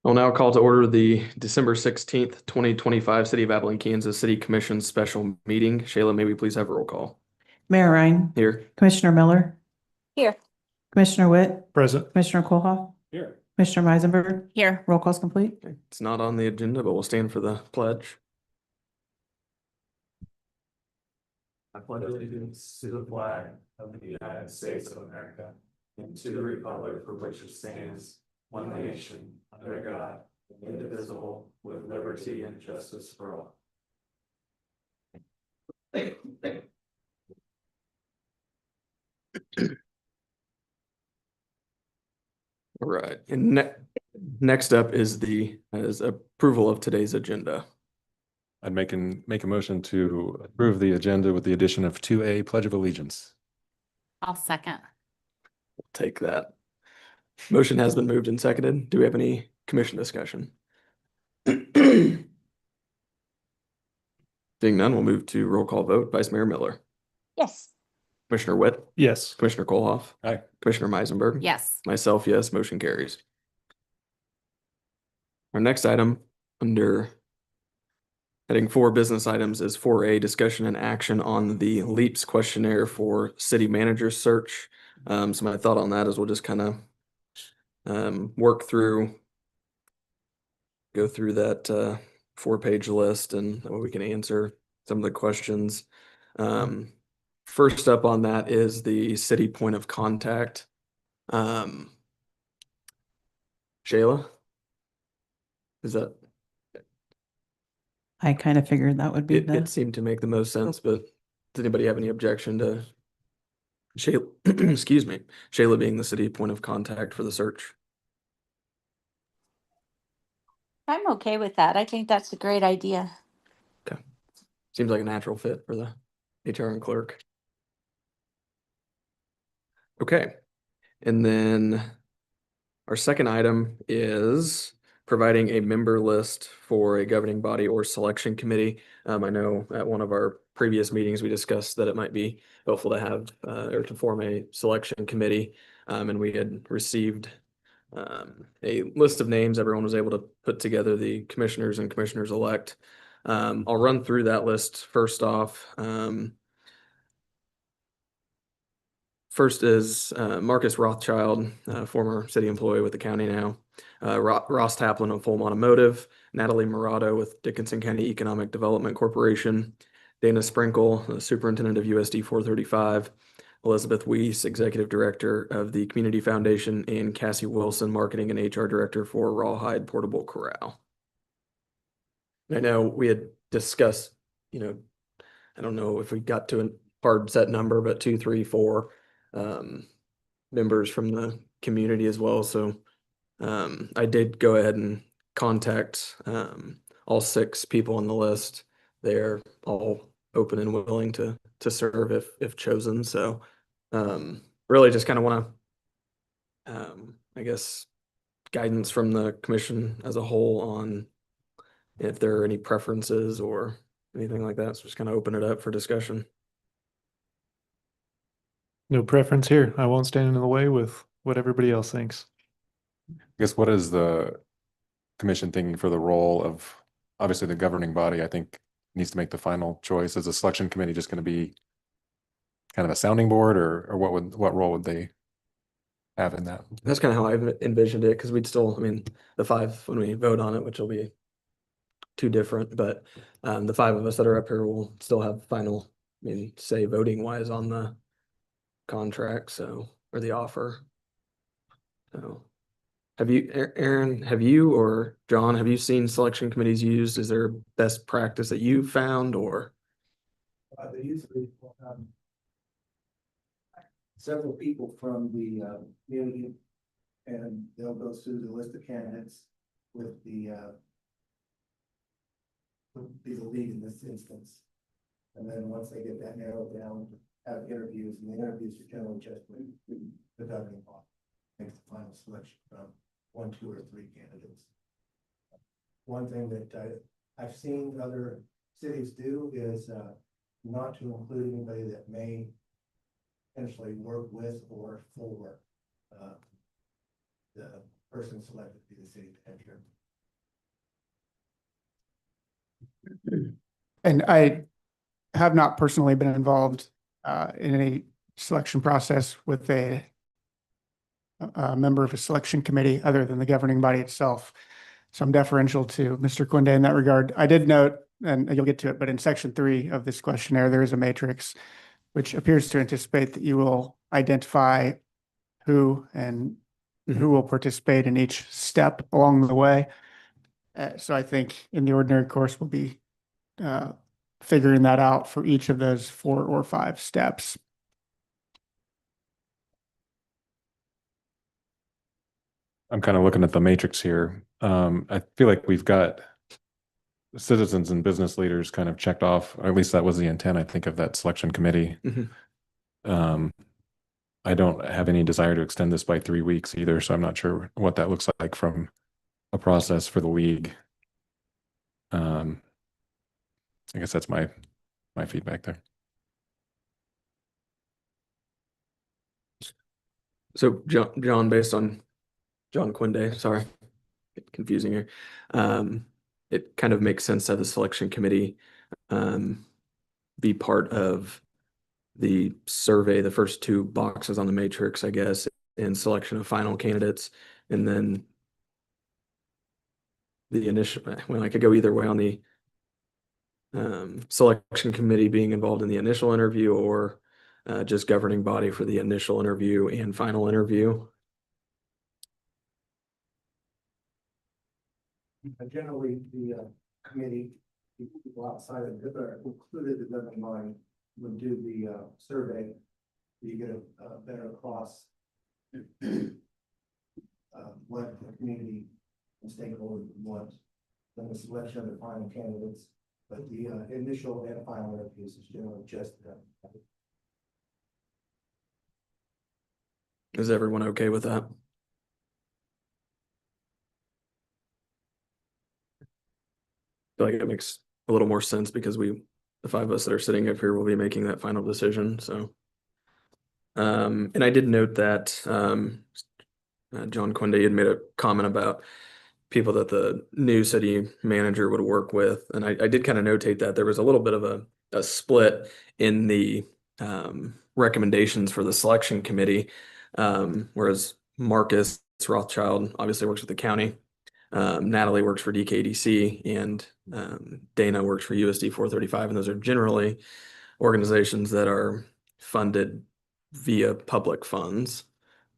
I'll now call to order the December 16th, 2025 City of Abilene, Kansas City Commission special meeting. Shayla, may we please have a roll call? Mayor Ryan, Here. Commissioner Miller, Here. Commissioner Witt, Present. Commissioner Kohlhoff, Here. Commissioner Meisenberg. Here. Roll call's complete. Okay, it's not on the agenda, but we'll stand for the pledge. I pledge allegiance to the flag of the United States of America and to the republic for which it stands, one nation, under God, indivisible, with liberty and justice for all. All right, and next up is approval of today's agenda. I'd make a motion to approve the agenda with the addition of 2A Pledge of Allegiance. I'll second. We'll take that. Motion has been moved and seconded. Do we have any commission discussion? Seeing none, we'll move to roll call vote. Vice Mayor Miller, Yes. Commissioner Witt, Yes. Commissioner Kohlhoff, Aye. Commissioner Meisenberg. Yes. Myself, yes, motion carries. Our next item under heading 4 business items is 4A discussion and action on the LEAPS questionnaire for city manager search. So my thought on that is we'll just kind of go through that 4-page list, and that way we can answer some of the questions. First up on that is the city point of contact. Shayla? Is that? I kind of figured that would be It seemed to make the most sense, but does anybody have any objection to Shayla, excuse me, Shayla being the city point of contact for the search? I'm okay with that. I think that's a great idea. Okay. Seems like a natural fit for the HR and clerk. Okay. And then our second item is providing a member list for a governing body or selection committee. I know at one of our previous meetings, we discussed that it might be helpful to have or to form a selection committee. And we had received a list of names. Everyone was able to put together the commissioners and commissioners-elect. I'll run through that list first off. First is Marcus Rothschild, former city employee with the county now. Ross Taplin of Fulham Automotive, Natalie Murado with Dickinson County Economic Development Corporation, Dana Sprinkle, the superintendent of USD 435, Elizabeth Weiss, executive director of the Community Foundation, and Cassie Wilson, marketing and HR director for Rawhide Portable Corral. I know we had discussed, I don't know if we got to a hard set number, but 2, 3, 4 members from the community as well. So I did go ahead and contact all 6 people on the list. They're all open and willing to serve if chosen. So really just kind of want to I guess guidance from the commission as a whole on if there are any preferences or anything like that. So just kind of open it up for discussion. No preference here. I won't stand in the way with what everybody else thinks. I guess what is the commission thinking for the role of, obviously the governing body, I think needs to make the final choice. Is the selection committee just going to be kind of a sounding board, or what role would they have in that? That's kind of how I envisioned it, because we'd still, the 5 when we vote on it, which will be 2 different, but the 5 of us that are up here will still have final, say voting wise on the contract, so, or the offer. So have you, Aaron, or John, have you seen selection committees used? Is there best practice that you found, or? They usually several people from the community, and they'll go through the list of candidates with the be the lead in this instance. And then once they get that narrowed down, have interviews, and the interviews are generally just with the governing body. Makes the final selection from 1, 2, or 3 candidates. One thing that I've seen other cities do is not to include anybody that may potentially work with or for the person selected to be the city manager. And I have not personally been involved in any selection process with a member of a selection committee other than the governing body itself. So I'm deferential to Mr. Quinde in that regard. I did note, and you'll get to it, but in section 3 of this questionnaire, there is a matrix which appears to anticipate that you will identify who and who will participate in each step along the way. So I think in the ordinary course, we'll be figuring that out for each of those 4 or 5 steps. I'm kind of looking at the matrix here. I feel like we've got citizens and business leaders kind of checked off, or at least that was the intent, I think, of that selection committee. I don't have any desire to extend this by 3 weeks either, so I'm not sure what that looks like from a process for the league. I guess that's my feedback there. So John, based on John Quinde, sorry, get confusing here. It kind of makes sense to have the selection committee be part of the survey, the first 2 boxes on the matrix, I guess, in selection of final candidates, and then the initial, well, I could go either way on the selection committee being involved in the initial interview, or just governing body for the initial interview and final interview. Generally, the committee, people outside of the, included the governing body, would do the survey. You get a better cross what the community and stakeholders want, then the selection of the final candidates. But the initial and final interviews is generally just them. Is everyone okay with that? I feel like it makes a little more sense because the 5 of us that are sitting up here will be making that final decision. So, and I did note that John Quinde had made a comment about people that the new city manager would work with, and I did kind of notate that there was a little bit of a split in the recommendations for the selection committee, whereas Marcus Rothschild obviously works with the county. Natalie works for DKDC, and Dana works for USD 435, and those are generally organizations that are funded via public funds,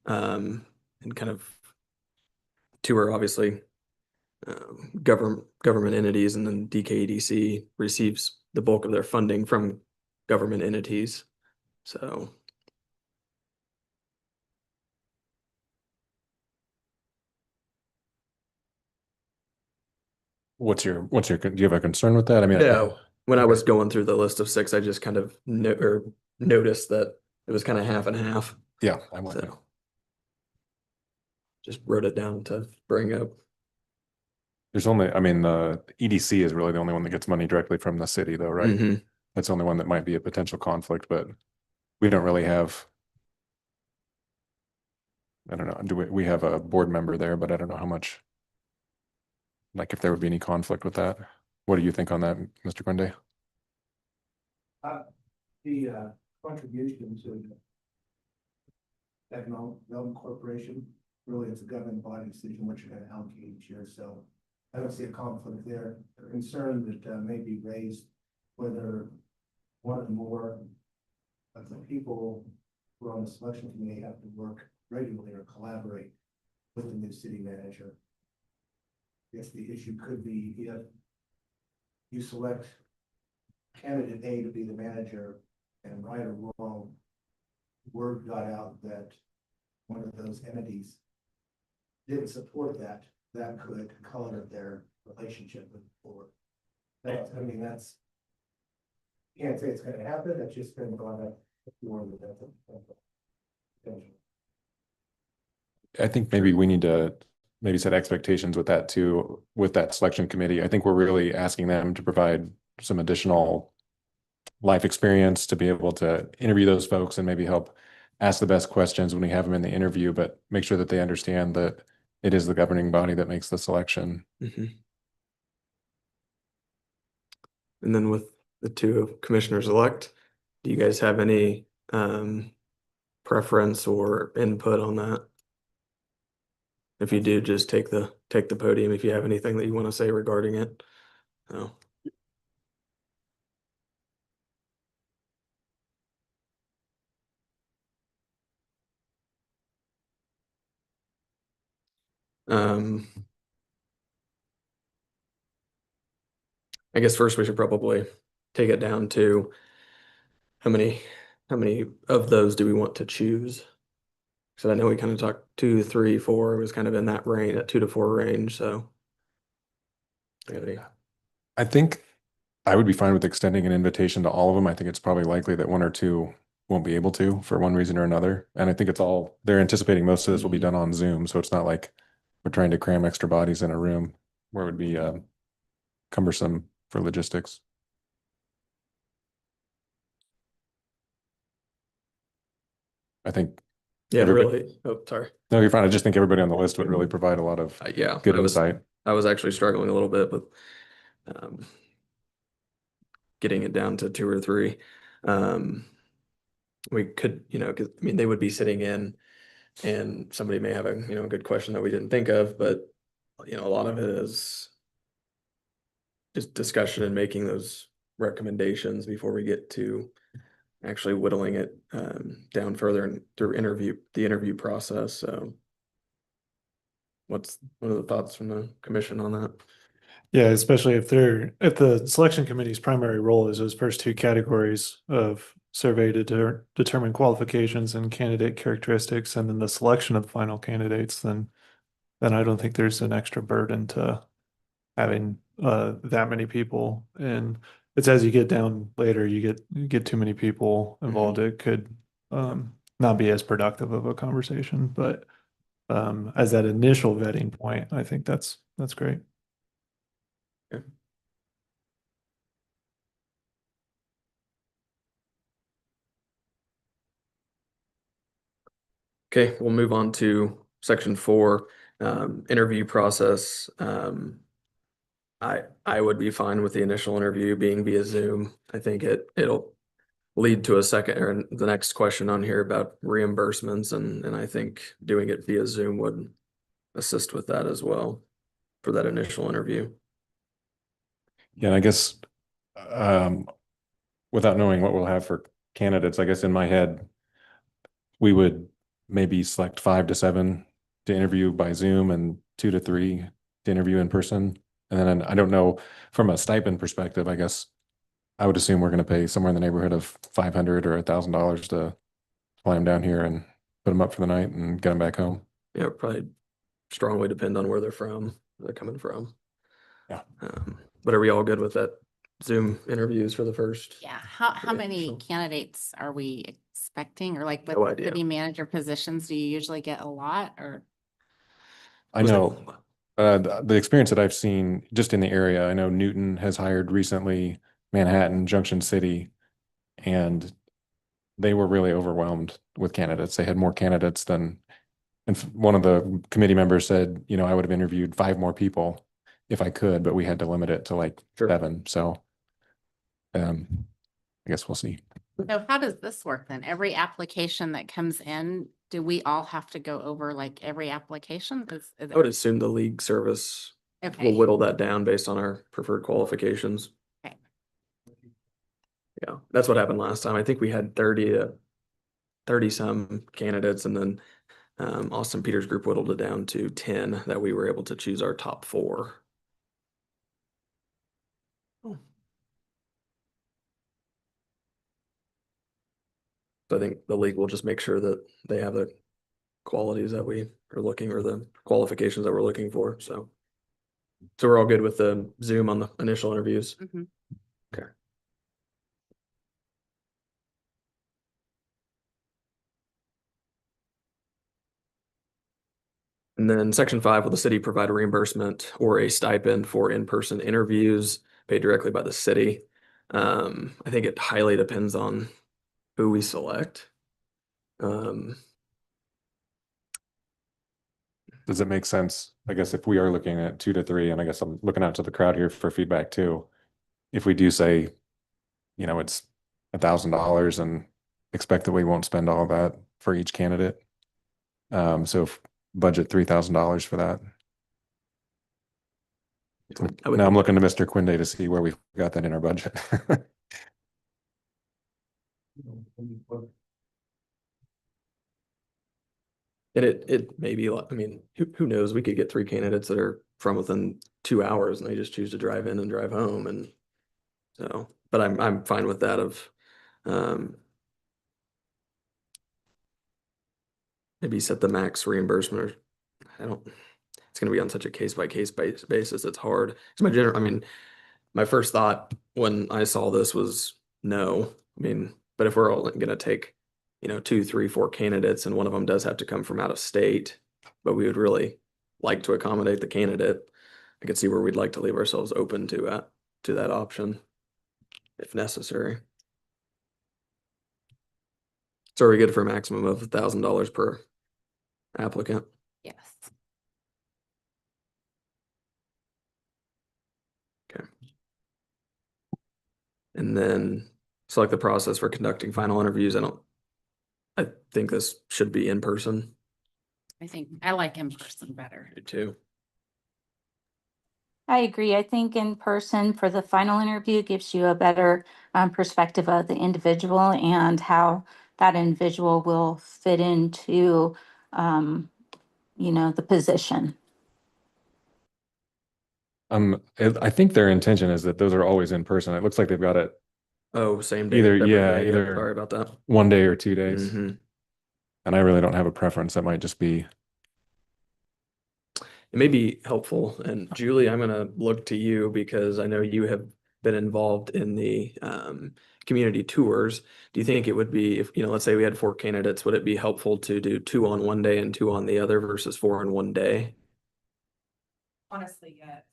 and kind of 2 are obviously government entities, and then DKDC receives the bulk of their funding from government entities. So Do you have a concern with that? I mean, no, when I was going through the list of 6, I just kind of noticed that it was kind of half and half. yeah, I'm with you. So just wrote it down to bring up. There's only, I mean, the EDC is really the only one that gets money directly from the city though, right? Mhm. That's the only one that might be a potential conflict, but we don't really have, I don't know, we have a board member there, but I don't know how much, like if there would be any conflict with that. What do you think on that, Mr. Quinde? The contribution to the Economic Development Corporation, really it's a governing body decision what you're going to allocate each year. So I don't see a conflict there. A concern that may be raised whether one or more of the people who are on the selection committee have to work regularly or collaborate with the new city manager. I guess the issue could be if you select candidate A to be the manager, and right or wrong, word got out that one of those entities didn't support that, that could color their relationship with the board. I mean, that's, you can't say it's gonna happen, it's just been brought up before the potential. I think maybe we need to maybe set expectations with that too, with that selection committee. I think we're really asking them to provide some additional life experience to be able to interview those folks and maybe help ask the best questions when we have them in the interview, but make sure that they understand that it is the governing body that makes the selection. Mhm. And then with the two commissioners-elect, do you guys have any preference or input on that? If you do, just take the podium if you have anything that you want to say regarding it. So, um, I guess first we should probably take it down to how many of those do we want to choose? So I know we kind of talked 2, 3, 4 was kind of in that range, that 2 to 4 range. So, I think I would be fine with extending an invitation to all of them. I think it's probably likely that one or two won't be able to for one reason or another. And I think they're anticipating most of this will be done on Zoom. So it's not like we're trying to cram extra bodies in a room where it would be cumbersome for logistics. I think yeah, everybody, really. Oh, sorry. no, you're fine. I just think everybody on the list would really provide a lot of Yeah, good insight. I was actually struggling a little bit with getting it down to 2 or 3. We could, 'cause, I mean, they would be sitting in and somebody may have a, good question that we didn't think of, but a lot of it is just discussion and making those recommendations before we get to actually whittling it down further and through the interview process. So what are the thoughts from the commission on that? Yeah, especially if the selection committee's primary role is those first two categories of survey to determine qualifications and candidate characteristics, and then the selection of the final candidates, then I don't think there's an extra burden to having that many people. And it's as you get down later, you get too many people involved, it could not be as productive of a conversation. But as that initial vetting point, I think that's great. Okay. Okay, we'll move on to section 4, interview process. I would be fine with the initial interview being via Zoom. I think it'll lead to a second or the next question on here about reimbursements, and I think doing it via Zoom would assist with that as well for that initial interview. Yeah, and I guess without knowing what we'll have for candidates, I guess in my head, we would maybe select 5 to 7 to interview by Zoom and 2 to 3 to interview in person. And then I don't know from a stipend perspective, I guess I would assume we're going to pay somewhere in the neighborhood of $500 or $1,000 to fly them down here and put them up for the night and get them back home. Yeah, probably strongly depend on where they're from, where they're coming from. Yeah. But are we all good with that Zoom interviews for the first? Yeah, how Okay, many so- candidates are we expecting, or like No with idea. city manager positions, do you usually get a lot, or? I Was it- know the experience that I've seen just in the area, I know Newton has hired recently, Manhattan, Junction City, and they were really overwhelmed with candidates. They had more candidates than, and one of the committee members said, I would have interviewed 5 more people if I could, but we had to limit it to like Sure. 7. So I guess we'll see. So how does this work then? Every application that comes in, do we all have to go over like every application? I would assume the league service will Okay, whittle that down based on our preferred qualifications. Okay. Yeah, that's what happened last time. I think we had 30 some candidates, and then Austin Peters Group whittled it down to 10 that we were able to choose our top 4. So I think the league will just make sure that they have the qualities that we are looking, or the qualifications that we're looking for. So we're all good with the Zoom on the initial interviews. Mhm. Okay. And then section 5, will the city provide a reimbursement or a stipend for in-person interviews paid directly by the city? I think it highly depends on who we select. does it make sense? I guess if we are looking at 2 to 3, and I guess I'm looking out to the crowd here for feedback too. If we do say, it's $1,000 and expect that we won't spend all that for each candidate. So budget $3,000 for that. I would Now I'm think looking to Mr. Quinde to see where we've got that in our budget. And it may be, I mean, who knows? We could get 3 candidates that are from within 2 hours and they just choose to drive in and drive home. And so, but I'm fine with that of, maybe set the max reimbursement. Or I don't, it's gonna be on such a case by case basis. It's hard. It's I mean, my first thought when I saw this was no. I mean, but if we're all gonna take, 2, 3, 4 candidates and one of them does have to come from out of state, but we would really like to accommodate the candidate, I could see where we'd like to leave ourselves open to that option if necessary. So are we good for a maximum of $1,000 per applicant? Yes. Okay. And then select the process for conducting final interviews. I think this should be in person I think I like in person better. too. I agree. I think in person for the final interview gives you a better perspective of the individual and how that individual will fit into, the position. I think their intention is that those are always in person. It looks like they've got it Oh, same day. either, separate yeah, day. either Sorry about that. 1 day or 2 days. Mhm. And I really don't have a preference. That might just be, It may be helpful. And Julie, I'm gonna look to you because I know you have been involved in the community tours. Do you think it would be, if, let's say we had 4 candidates, would it be helpful to do 2 on one day and 2 on the other versus 4 on one day? Honestly, yes,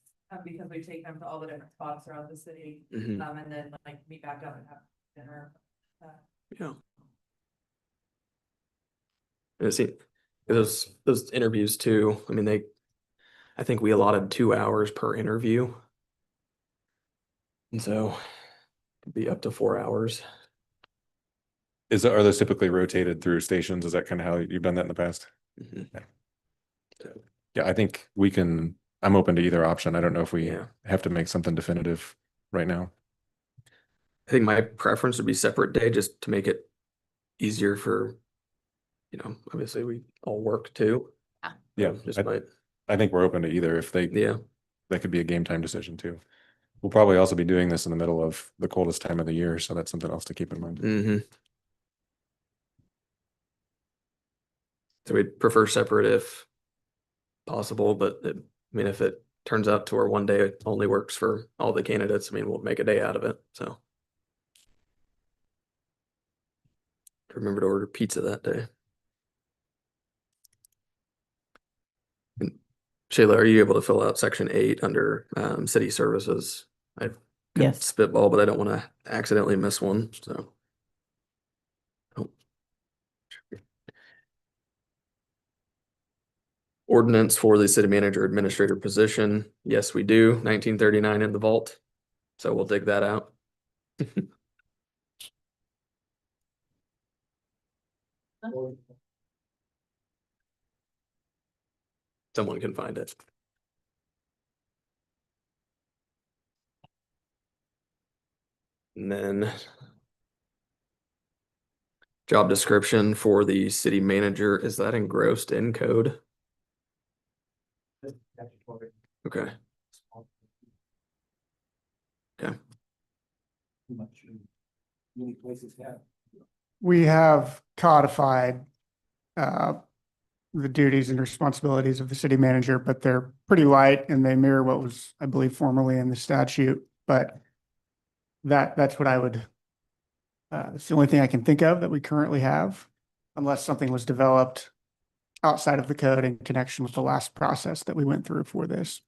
because we take them to all the different spots around the city, Mhm. and then like meet back up and have dinner. Yeah. And see, those interviews too, I mean, I think we allotted 2 hours per interview. And so it'd be up to 4 hours. are those typically rotated through stations? Is that kind of how you've done that in the past? Mhm. Yeah, I think I'm open to either option. I don't know if we Yeah. have to make something definitive right now. I think my preference would be separate day just to make it easier for, obviously we all work too. Yeah, Just might, I think we're open to either if yeah. that could be a game time decision too. We'll probably also be doing this in the middle of the coldest time of the year, so that's something else to keep in mind. Mm-hmm. So we'd prefer separate if possible, but I mean, if it turns out to where one day only works for all the candidates, I mean, we'll make a day out of it, so. Remember to order pizza that day. And Shayla, are you able to fill out section 8 under city services? I could Yes. spitball, but I don't want to accidentally miss one, so. Oh. Ordinance for the city manager administrator position. Yes, we do. 1939 in the vault. So we'll dig that out. Someone can find it. And then job description for the city manager, is that engrossed in code? Okay. Okay. Many places have. We have codified the duties and responsibilities of the city manager, but they're pretty light and they mirror what was, I believe, formerly in the statute. But that's what I would, it's the only thing I can think of that we currently have, unless something was developed outside of the code in connection with the last process that we went through for this.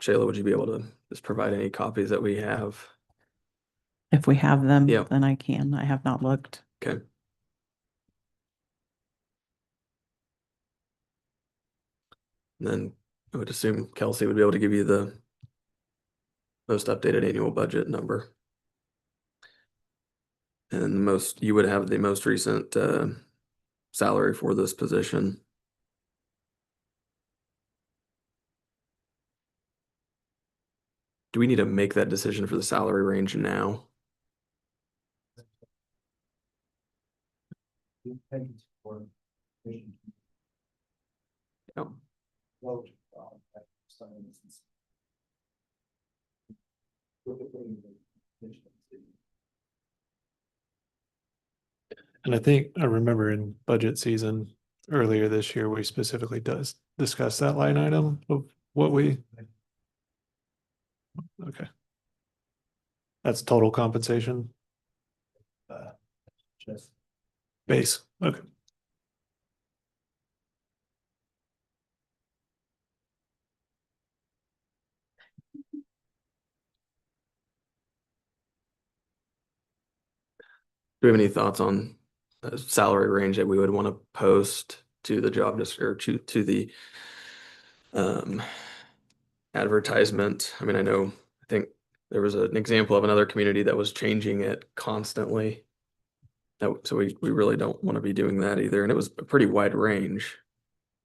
Shayla, would you be able to just provide any copies that we have? If we have them, Yeah. then I can. I have not looked. Okay. And then I would assume Kelsey would be able to give you the most updated annual budget number. And the most, you would have the most recent salary for this position. Do we need to make that decision for the salary range now? No. Vote, some instances. And I think I remember in budget season earlier this year, we specifically does discuss that line item of what we. Okay. That's total compensation Just base. Okay. Do we have any thoughts on a salary range that we would want to post to the job or to the um advertisement? I mean, I think there was an example of another community that was changing it constantly. So we really don't want to be doing that either. And it was a pretty wide range.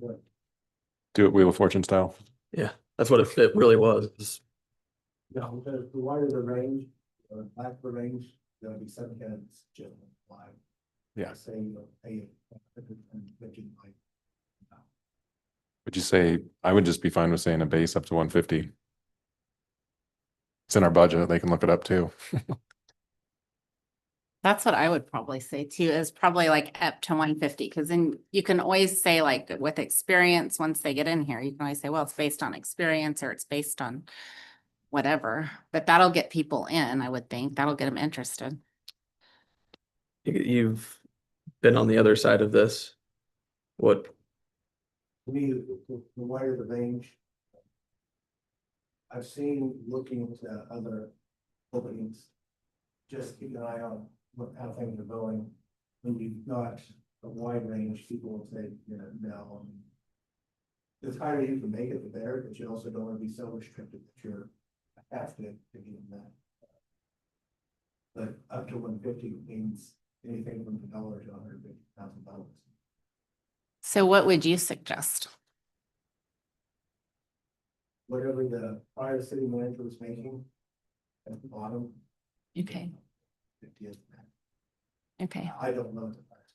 Do it Wheel of Fortune style. Yeah, that's what it really was. It was no, the wider the range, or black the range, there'll be some candidates just apply. Yeah. Say, hey, and making like. Would you say, I would just be fine with saying a base up to 150. It's in our budget. They can look it up too. That's what I would probably say too, is probably like up to 150, because then you can always say like with experience, once they get in here, you can always say, well, it's based on experience or it's based on whatever, but that'll get people in, I would think. That'll get them interested. You've been on the other side of this. What, To me, the wider the range. I've seen looking into other openings. Just keep an eye on how things are going. When you've got a wide range, people will say, no. The higher you can make it, the better, but you also don't want to be so restricted that you're have to give them that. But up to 150 means anything from $1 to $150,000. So what would you suggest? Whatever the prior city manager was making at the bottom. Okay. 50 is that. Okay. I don't know. The price.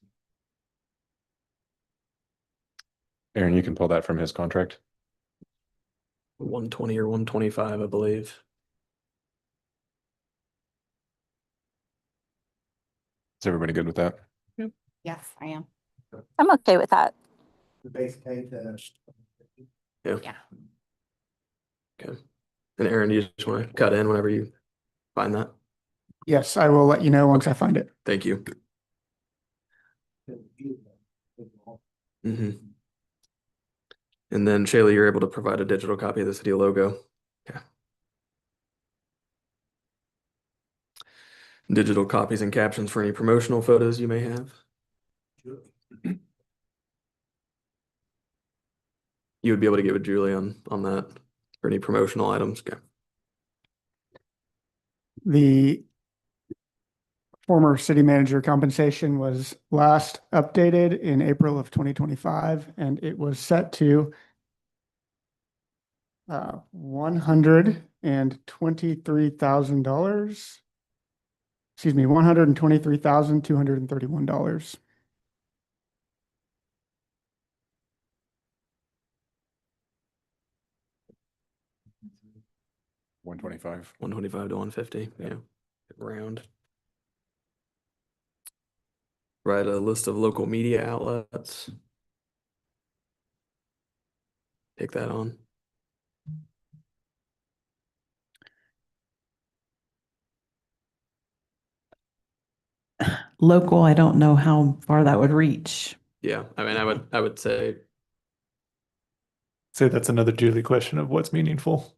Aaron, you can pull that from his contract. 120 or 125, I believe. Is everybody good with that? Yes, I am. I'm okay with that. The base pay to. Yeah. Yeah. Okay. And Aaron, you just want to cut in whenever you find that? Yes, I will let you know once I find it. Thank you. Mm-hmm. And then Shayla, you're able to provide a digital copy of the city logo. Yeah. Digital copies and captions for any promotional photos you may have. You would be able to get with Julie on that for any promotional items. Okay. The former city manager compensation was last updated in April of 2025, and it was set to $123,000. Excuse me, $123,231. 125. 125 to 150. Yeah. Round. Write a list of local media outlets. Take that on. Local, I don't know how far that would reach. Yeah. I mean, I would say Say that's another Julie question of what's meaningful.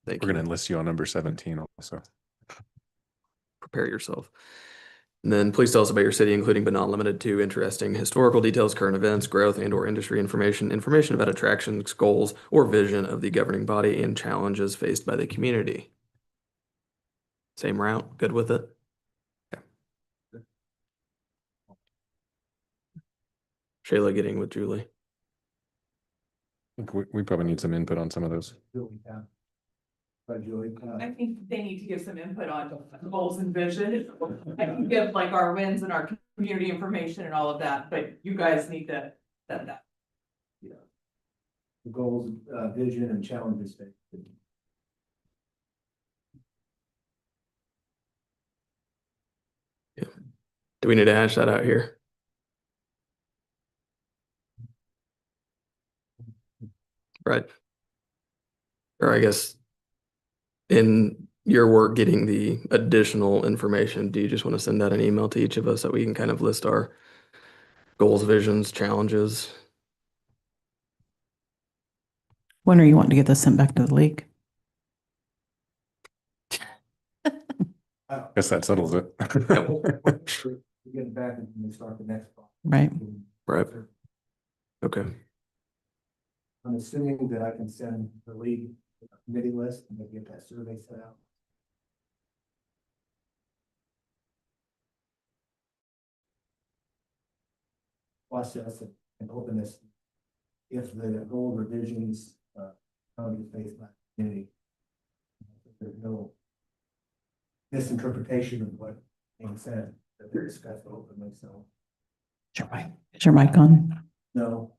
thank We're you. going to enlist you on number 17 also. Prepare yourself. And then please tell us about your city, including but not limited to interesting historical details, current events, growth and or industry information, information about attractions, goals, or vision of the governing body and challenges faced by the community. Same route, good with it? Okay. Shayla getting with Julie. I think we probably need some input on some of those. Julie, yeah. But Julie, I think they need to give some input on goals and vision. I can give like our wins and our community information and all of that, but you guys need to set that. the goals, vision and challenges. Do we need to hash that out here? Right. Or I guess in your work getting the additional information, do you just want to send out an email to each of us that we can kind of list our goals, visions, challenges? When are you wanting to get this sent back to the league? Guess that settles it. We get it back and we start the next part. Right. Right. Okay. I'm assuming that I can send the league a committee list and they get that survey set out. Process and openness. If the goal revisions, is based on community. There's no misinterpretation of what being said, that they're discussed openly, so, Is your mic on? no.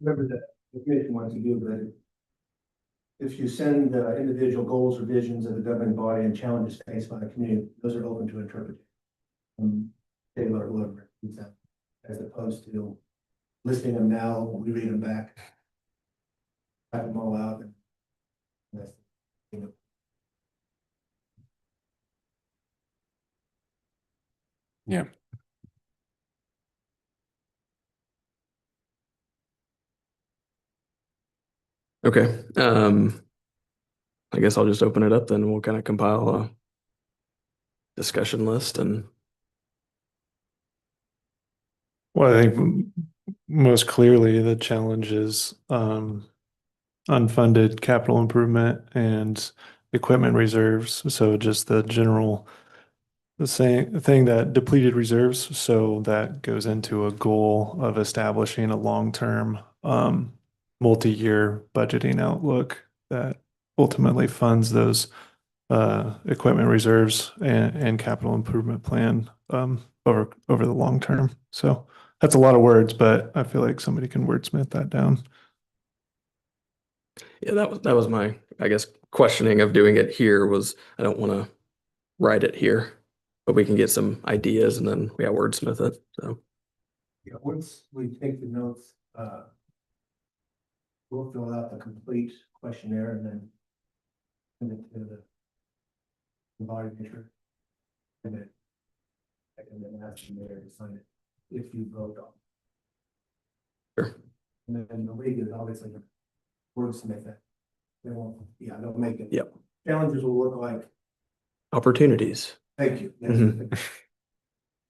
Remember that the commission wants to do, but if you send individual goals or visions of the governing body and challenges faced by the community, those are open to interpretation. Taylor, whoever, as opposed to listing them now, we read them back, type them all out. And that's, Yeah. Okay. I guess I'll just open it up then. We'll kind of compile a discussion list and Well, I think most clearly the challenge is unfunded capital improvement and equipment reserves. So just the same thing that depleted reserves. So that goes into a goal of establishing a long-term multi-year budgeting outlook that ultimately funds those equipment reserves and capital improvement plan over the long term. So that's a lot of words, but I feel like somebody can wordsmith that down. yeah, that was my, I guess, questioning of doing it here was I don't want to write it here, but we can get some ideas and then wordsmith it. So yeah, once we take the notes, we'll fill out the complete questionnaire and then send it to the body picture. And then I can then ask the mayor to sign it if you vote on. Sure. And then the league is obviously wordsmith it. They won't, they'll make it. Yep. Challenges will look like. Opportunities. Thank you. Yes. Mhm.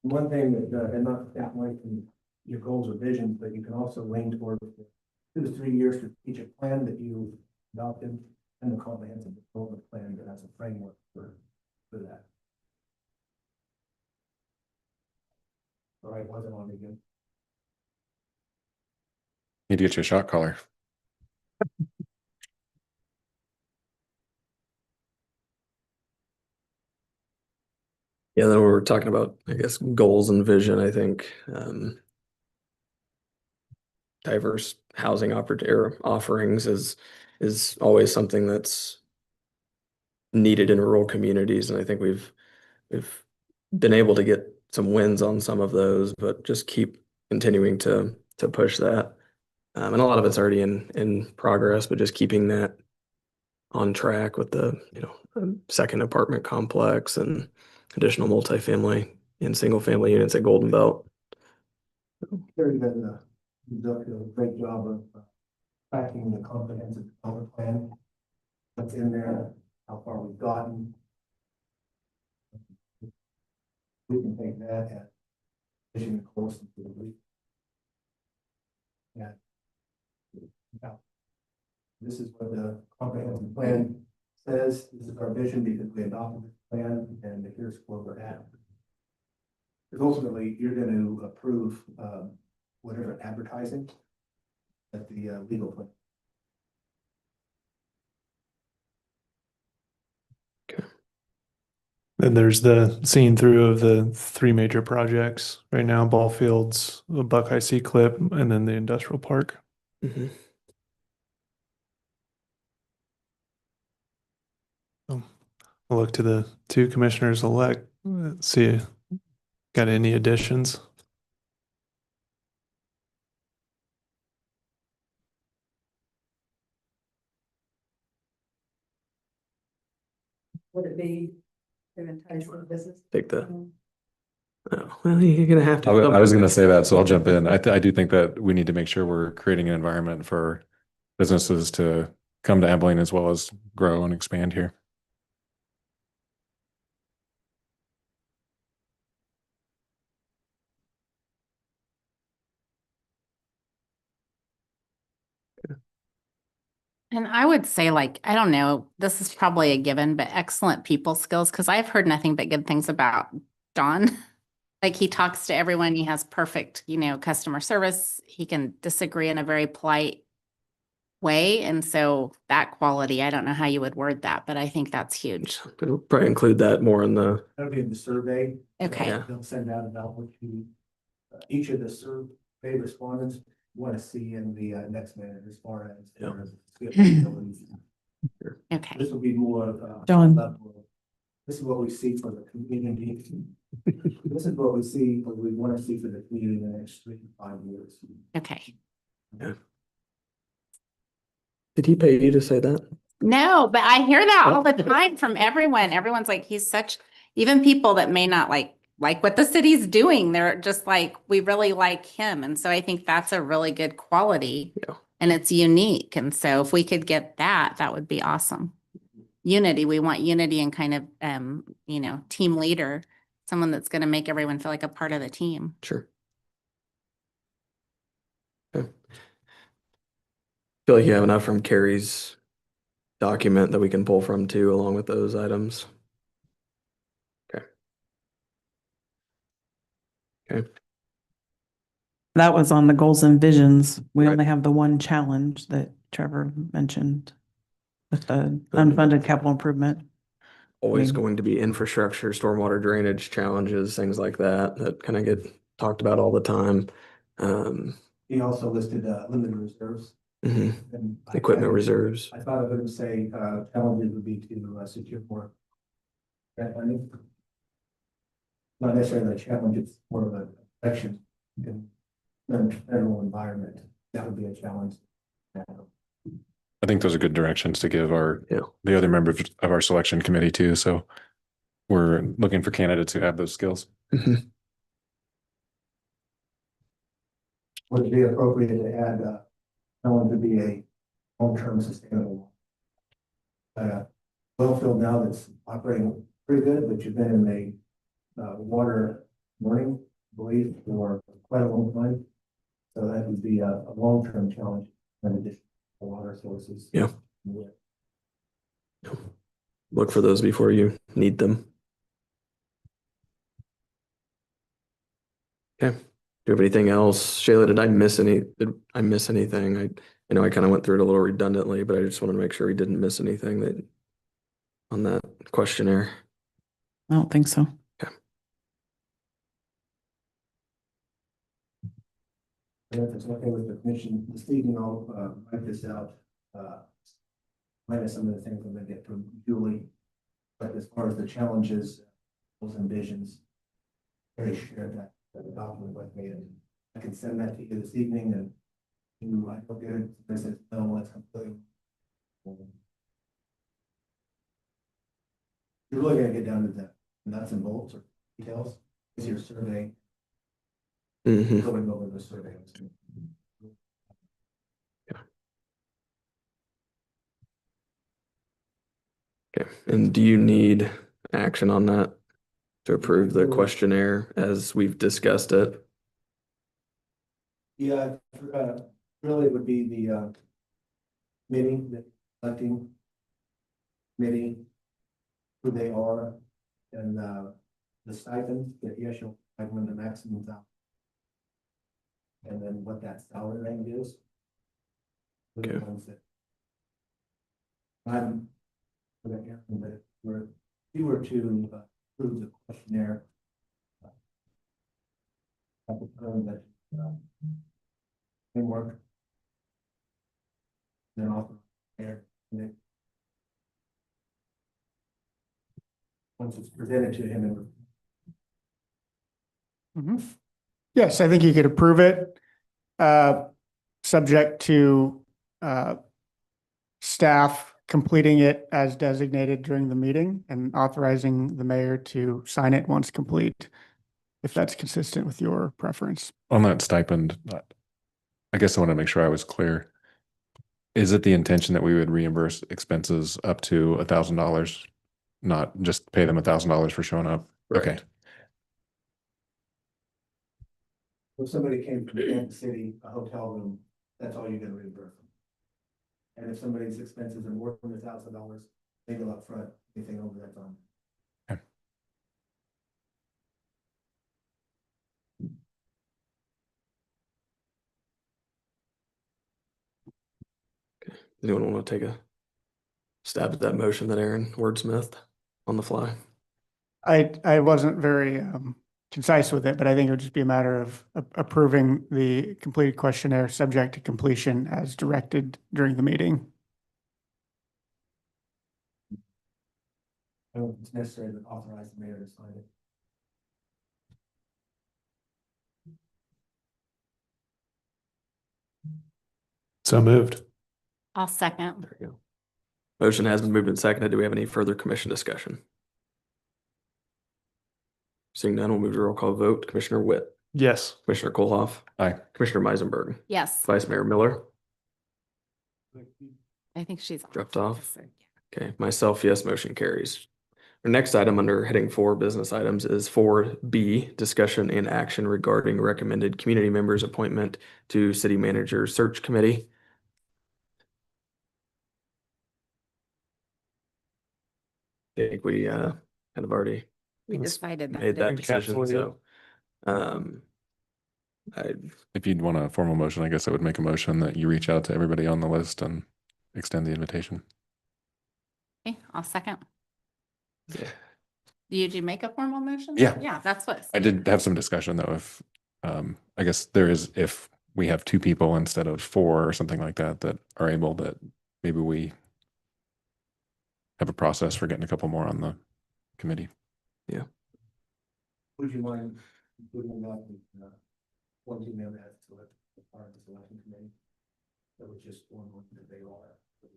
One thing that, and not that way from your goals or visions, but you can also lean towards the 2 to 3 year strategic plan that you adopted and the comprehensive development plan that has a framework for that. All right, wasn't on again. Need to get you a shot collar. Yeah, then we're talking about, I guess, goals and vision. I think diverse housing offerings is always something that's needed in rural communities, and I think we've been able to get some wins on some of those, but just keep continuing to push that. And a lot of it's already in progress, but just keeping that on track with the second apartment complex and additional multifamily and single family units at Golden Belt. Terry did a great job of tracking the comprehensive development plan. That's in there. how far we've gotten. We can take that and vision it close to the week. Yeah. Now, this is what the comprehensive plan says. This is our vision because we adopted the plan, and here's where we're at. Because ultimately, you're going to approve whatever advertising at the legal plan. Then there's the seeing through of the three major projects right now: ball fields, the Buckeye Sea Clip, and then the industrial park. Mhm. I'll look to the two commissioners elect, see, got any additions? Would it be to entice the business? Take the, oh, well, you're gonna have to. I was going to say that, so I'll jump in. I do think that we need to make sure we're creating an environment for businesses to come to Abilene as well as grow and expand here. And I would say like, I don't know, this is probably a given, but excellent people skills, because I've heard nothing but good things about John. Like he talks to everyone, he has perfect, customer service. He can disagree in a very polite way. And so that quality, I don't know how you would word that, but I think that's huge. We'll probably include that more in the, That'll be in the survey. Okay. Yeah. They'll send out about what you, each of the survey respondents want to see in the next minute as far as. Yeah. Okay. This will be more. John. level. This is what we see for the community. This is what we see, what we want to see for the community in the next 3 to 5 years. Okay. did he pay you to say that? No, but I hear that all the time from everyone. Everyone's like, even people that may not like what the city's doing, they're just like, we really like him. And so I think that's a really good quality. Yeah. And it's unique. And so if we could get that, that would be awesome. Unity, we want unity and kind of, team leader, someone that's going to make everyone feel like a part of the team. Sure. Okay. Feel like you have enough from Carrie's document that we can pull from too, along with those items. Okay. Okay. That was on the goals and visions. We Right. only have the one challenge that Trevor mentioned with the unfunded capital improvement. Always mean- going to be infrastructure, stormwater drainage challenges, things like that kind of get talked about all the time. He also listed limited reserves. Mhm. And Equipment reserves. I thought of it and say challenges would be to secure more grant funding. Not necessarily a challenge, it's more of a action in the federal environment. That would be a challenge. I think those are good directions to give Yeah. the other members of our selection committee too. So we're looking for candidates who have those skills. Mhm. Would it be appropriate to add someone to be a long-term sustainable? Well field now that's operating pretty good, but you've been in a water warning, I believe, for quite a long time. So that would be a long-term challenge in addition to water sources. Yeah. Look for those before you need them. Okay. Do you have anything else? Shayla, did I miss anything? I know I kind of went through it a little redundantly, but I just wanted to make sure we didn't miss anything that on that questionnaire. I don't think so. And if it's okay with the commission, this evening I'll write this out. Minus some of the things I'm gonna get from Julie. But as far as the challenges, goals and visions, very share that document with me, and I can send that to you this evening, and you like, okay, this is, no, let's complete. You're really gonna get down to the nuts and bolts or details, is your survey, Mhm. going over the survey. Okay. And do you need action on that to approve the questionnaire as we've discussed it? Yeah, really it would be the committee, the electing committee, who they are, and the stipend, that yes, you'll have them the maximum amount. And then what that salary range is. For the Okay. ones that I'm, but if you were to approve the questionnaire. At the time that, framework. Then offer there, and then. Once it's presented to him and. Mhm. Yes, I think you could approve it, subject to, staff completing it as designated during the meeting and authorizing the mayor to sign it once complete, if that's consistent with your preference. On that stipend, I guess I want to make sure I was clear. Is it the intention that we would reimburse expenses up to $1,000, not just pay them $1,000 for showing up? Okay. If somebody came from Kansas City, a hotel room, that's all you're gonna reimburse them. And if somebody's expenses are more than $1,000, they go up front, anything over that's on. Anyone want to take a stab at that motion that Aaron wordsmithed on the fly? I wasn't very, concise with it, but I think it would just be a matter of approving the completed questionnaire subject to completion as directed during the meeting. I don't think it's necessary to authorize the mayor to sign it. So moved. I'll second. There you go. Motion has been moved and seconded. Do we have any further commission discussion? Seeing none, we'll move to roll call vote. Commissioner Witt, Yes. Commissioner Kolhoff, Aye. Commissioner Meisenberg, Yes, Vice Mayor Miller. I think she's. Dropped off. Okay, myself, yes, motion carries. Our next item under heading 4 business items is 4B, discussion and action regarding recommended community members' appointment to city manager search committee. I think we kind of already We decided that. made that didn't we? decision, so I If you'd want a formal motion, I guess I would make a motion that you reach out to everybody on the list and extend the invitation. Okay, I'll second. yeah. Did you make a formal motion? Yeah. Yeah, that's what. I did have some discussion though, if, I guess there is, if we have 2 people instead of 4 or something like that, that are able, that maybe we have a process for getting a couple more on the committee. Would you mind including that with one team member as to it, part of the selection committee? That was just one that they all have.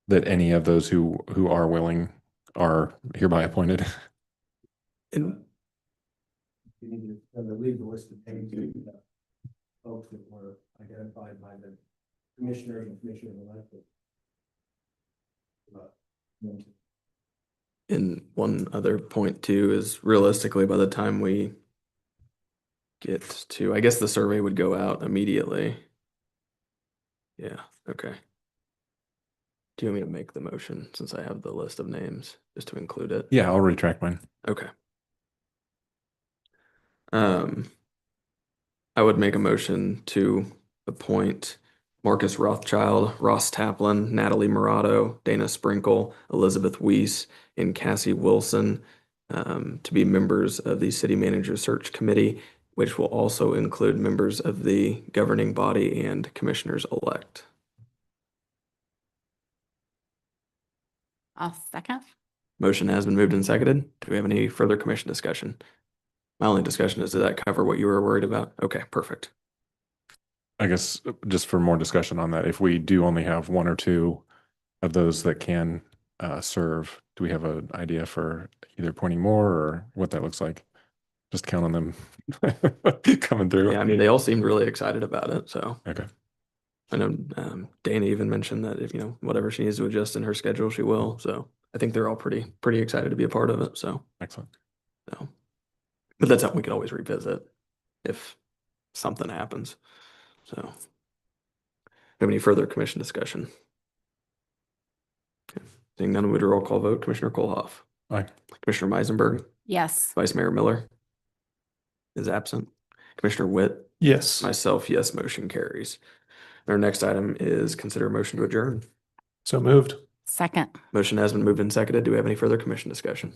That any of those who are willing are hereby appointed. And You need to leave the list of names of folks that were identified by the commissioners and commissioners elected. And one other point too is realistically, by the time we get to, I guess the survey would go out immediately. Yeah, okay. Do you want me to make the motion since I have the list of names just to include it? Yeah, I'll retract mine. Okay. I would make a motion to appoint Marcus Rothschild, Ross Taplin, Natalie Murato, Dana Sprinkle, Elizabeth Weiss, and Cassie Wilson to be members of the City Manager Search Committee, which will also include members of the governing body and commissioners-elect. I'll second. Motion has been moved and seconded. Do we have any further commission discussion? My only discussion is, did that cover what you were worried about? Okay, perfect. I guess just for more discussion on that, if we do only have 1 or 2 of those that can serve, do we have an idea for either appointing more or what that looks like? Just count on them coming through. Yeah, I mean, they all seemed really excited about it, so. Okay. I know Dana even mentioned that if, whatever she needs to adjust in her schedule, she will. So I think they're all pretty excited to be a part of it. So, Excellent. but that's something we could always revisit if something happens. So, have any further commission discussion? Okay. Seeing none, we would roll call vote. Commissioner Kohlhoff. Aye. Commissioner Meisenberg. Yes. Vice Mayor Miller is absent. Commissioner Witt. Yes. Myself, yes, motion carries. Our next item is consider a motion to adjourn. So moved. Second. Motion has been moved and seconded. Do we have any further commission discussion?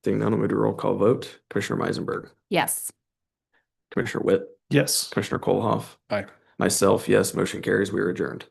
Seeing none, we do roll call vote. Commissioner Meisenberg, Yes. Commissioner Witt, Yes. Commissioner Kohlhoff. Aye. Myself, yes, motion carries. We are adjourned.